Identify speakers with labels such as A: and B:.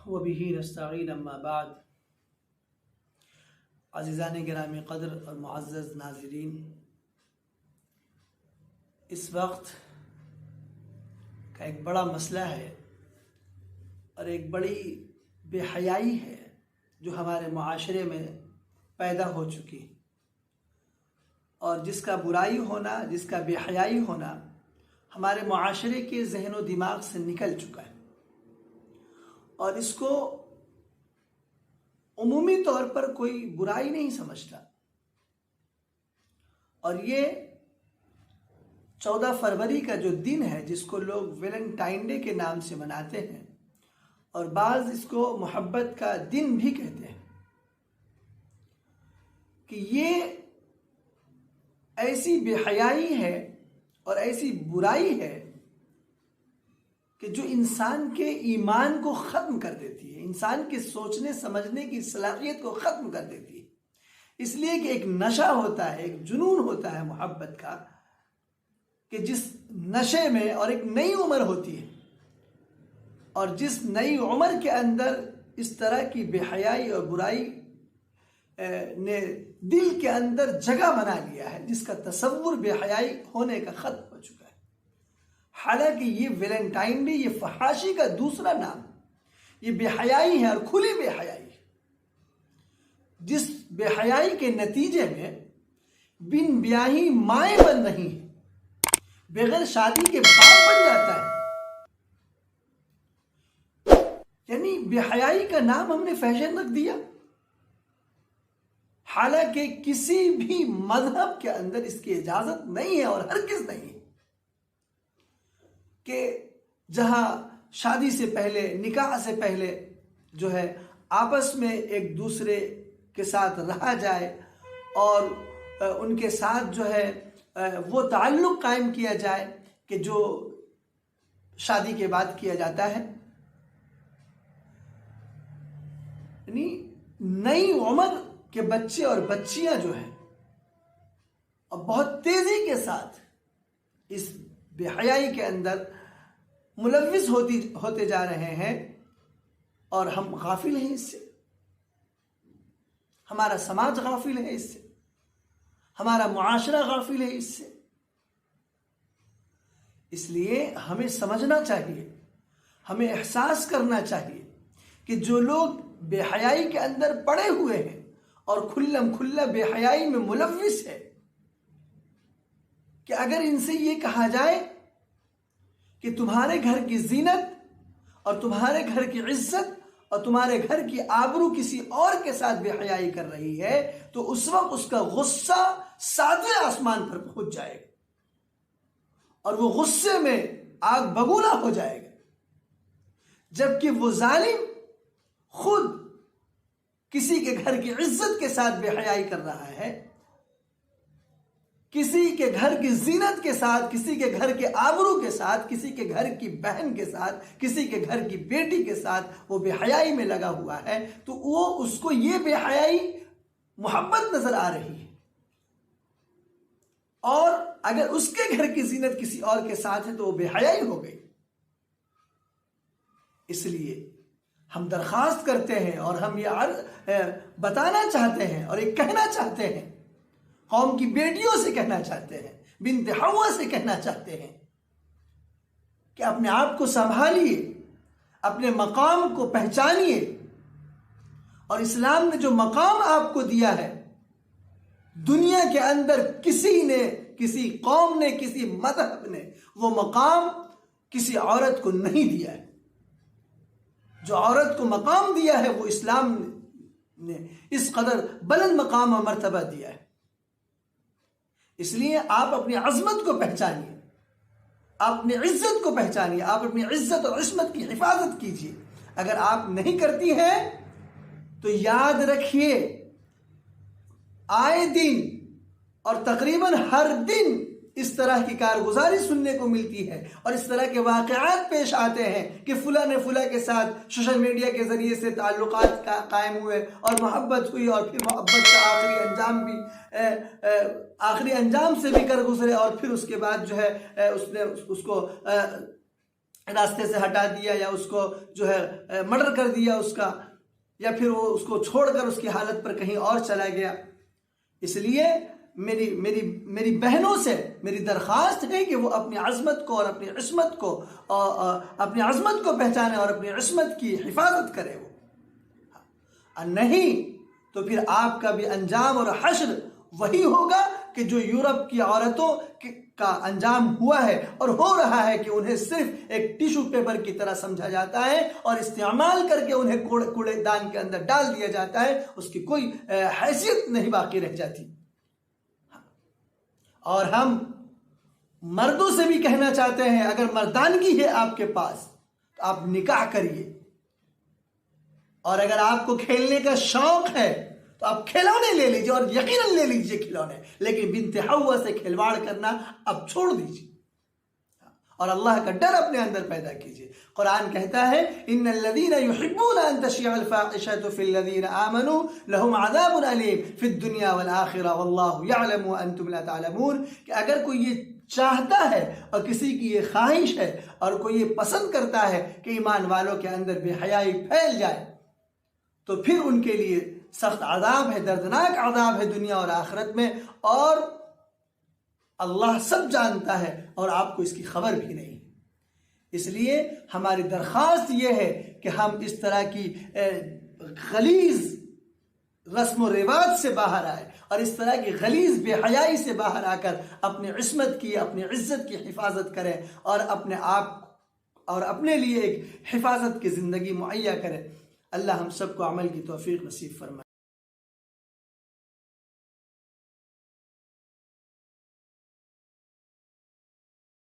A: وبه نستعین اما بعد۔ عزیزان گرامی قدر اور معزز ناظرین، اس وقت کا ایک بڑا مسئلہ ہے اور ایک بڑی بے حیائی ہے جو ہمارے معاشرے میں پیدا ہو چکی، اور جس کا برائی ہونا، جس کا بے حیائی ہونا ہمارے معاشرے کے ذہن و دماغ سے نکل چکا ہے، اور اس کو عمومی طور پر کوئی برائی نہیں سمجھتا۔ اور یہ 14 فروری کا جو دن ہے، جس کو لوگ ویلنٹائن ڈے کے نام سے مناتے ہیں، اور بعض اس کو محبت کا دن بھی کہتے ہیں، کہ یہ ایسی بے حیائی ہے اور ایسی برائی ہے کہ جو انسان کے ایمان کو ختم کر دیتی ہے، انسان کے سوچنے سمجھنے کی صلاحیت کو ختم کر دیتی ہے۔ اس لیے کہ ایک نشہ ہوتا ہے، ایک جنون ہوتا ہے محبت کا، کہ جس نشے میں، اور ایک نئی عمر ہوتی ہے، اور جس نئی عمر کے اندر اس طرح کی بے حیائی اور برائی نے دل کے اندر جگہ بنا لیا ہے، جس کا تصور بے حیائی ہونے کا ختم ہو چکا ہے۔ حالانکہ یہ ویلنٹائن ڈے، یہ فحاشی کا دوسرا نام، یہ بے حیائی ہے، اور کھلی بے حیائی ہے، جس بے حیائی کے نتیجے میں بن بیاہی مائیں بن رہی ہیں، بغیر شادی کے باپ بن جاتا ہے۔ یعنی بے حیائی کا نام ہم نے فیشن رکھ دیا، حالانکہ کسی بھی مذہب کے اندر اس کی اجازت نہیں ہے، اور ہرگز نہیں ہے کہ جہاں شادی سے پہلے، نکاح سے پہلے جو ہے آپس میں ایک دوسرے کے ساتھ رہا جائے، اور ان کے ساتھ جو ہے وہ تعلق قائم کیا جائے کہ جو شادی کے بعد کیا جاتا ہے۔ یعنی نئی عمر کے بچے اور بچیاں جو ہیں، اور بہت تیزی کے ساتھ اس بے حیائی کے اندر ملوث ہوتے جا رہے ہیں، اور ہم غافل ہیں اس سے، ہمارا سماج غافل ہے اس سے، ہمارا معاشرہ غافل ہے اس سے۔ اس لیے ہمیں سمجھنا چاہیے، ہمیں احساس کرنا چاہیے کہ جو لوگ بے حیائی کے اندر پڑے ہوئے ہیں اور کھلم کھلا بے حیائی میں ملوث ہے، کہ اگر ان سے یہ کہا جائے کہ تمہارے گھر کی زینت اور تمہارے گھر کی عزت اور تمہارے گھر کی آبرو کسی اور کے ساتھ بے حیائی کر رہی ہے، تو اس وقت اس کا غصہ 7ویں آسمان پر پہنچ جائے گا، اور وہ غصے میں آگ بگولا ہو جائے گا، جبکہ وہ ظالم خود کسی کے گھر کی عزت کے ساتھ بے حیائی کر رہا ہے، کسی کے گھر کی زینت کے ساتھ، کسی کے گھر کے آبرو کے ساتھ، کسی کے گھر کی بہن کے ساتھ، کسی کے گھر کی بیٹی کے ساتھ وہ بے حیائی میں لگا ہوا ہے، تو وہ اس کو یہ بے حیائی محبت نظر آ رہی ہے۔ اور اگر اس کے گھر کی زینت کسی اور کے ساتھ ہے تو وہ بے حیائی ہو گئی۔ اس لیے ہم درخواست کرتے ہیں، اور ہم یہ بتانا چاہتے ہیں، اور یہ کہنا چاہتے ہیں، قوم کی بیٹیوں سے کہنا چاہتے ہیں، بنت حوا سے کہنا چاہتے ہیں، کہ اپنے آپ کو سنبھالیے، اپنے مقام کو پہچانیے، اور اسلام نے جو مقام آپ کو دیا ہے، دنیا کے اندر کسی نے، کسی قوم نے، کسی مذہب نے وہ مقام کسی عورت کو نہیں دیا ہے۔ جو عورت کو مقام دیا ہے وہ اسلام نے اس قدر بلند مقام و مرتبہ دیا ہے۔ اس لیے آپ اپنی عظمت کو پہچانیے، آپ اپنی عزت کو پہچانیے، آپ اپنی عزت اور عصمت کی حفاظت کیجیے۔ اگر آپ نہیں کرتی ہیں تو یاد رکھیے، آئے دن اور تقریباً ہر دن اس طرح کی کارگزاری سننے کو ملتی ہے، اور اس طرح کے واقعات پیش آتے ہیں کہ فلاں نے فلاں کے ساتھ سوشل میڈیا کے ذریعے سے تعلقات قائم ہوئے اور محبت ہوئی، اور پھر محبت کا آخری انجام سے بھی کر گزرے، اور پھر اس کے بعد جو ہے اس نے اس کو راستے سے ہٹا دیا یا اس کو جو ہے مرڈر کر دیا اس کا، یا پھر وہ اس کو چھوڑ کر اس کی حالت پر کہیں اور چلا گیا۔ اس لیے میری بہنوں سے میری درخواست ہے کہ وہ اپنی عظمت کو اور اپنی عصمت کو اپنی عظمت کو پہچانے اور اپنی عصمت کی حفاظت کرے وہ، نہیں تو پھر آپ کا بھی انجام اور حشر وہی ہوگا کہ جو یورپ کی عورتوں کا انجام ہوا ہے اور ہو رہا ہے، کہ انہیں صرف ایک ٹیشو پیپر کی طرح سمجھا جاتا ہے اور استعمال کر کے انہیں کوڑے دان کے اندر ڈال دیا جاتا ہے، اس کی کوئی حیثیت نہیں باقی رہ جاتی۔ اور ہم مردوں سے بھی کہنا چاہتے ہیں، اگر مردانگی ہے آپ کے پاس تو آپ نکاح کریے، اور اگر آپ کو کھیلنے کا شوق ہے تو آپ کھلونے لے لیجئے، اور یقیناً لے لیجئے کھلونے، لیکن بنت حوا سے کھلواڑ کرنا اب چھوڑ دیجئے اور اللہ کا ڈر اپنے اندر پیدا کیجئے۔ قرآن کہتا ہے ان الذين يحبون ان تشيع الفاحشة في الذين آمنوا لهم عذاب أليم في الدنيا والآخرة والله يعلم وأنتم لا تعلمون، کہ اگر کوئی یہ چاہتا ہے اور کسی کی یہ خواہش ہے اور کوئی یہ پسند کرتا ہے کہ ایمان والوں کے اندر بے حیائی پھیل جائے، تو پھر ان کے لیے سخت عذاب ہے، دردناک عذاب ہے دنیا اور آخرت میں، اور اللہ سب جانتا ہے اور آپ کو اس کی خبر بھی نہیں۔ اس لیے ہماری درخواست یہ ہے کہ ہم اس طرح کی غلیظ رسم و رواج سے باہر آئے اور اس طرح کی غلیظ بے حیائی سے باہر آ کر اپنی عصمت کی، اپنی عزت کی حفاظت کریں اور اپنے آپ اور اپنے لیے ایک حفاظت کی زندگی مہیا کریں۔ اللہ ہم سب کو عمل کی توفیق نصیب فرمائے۔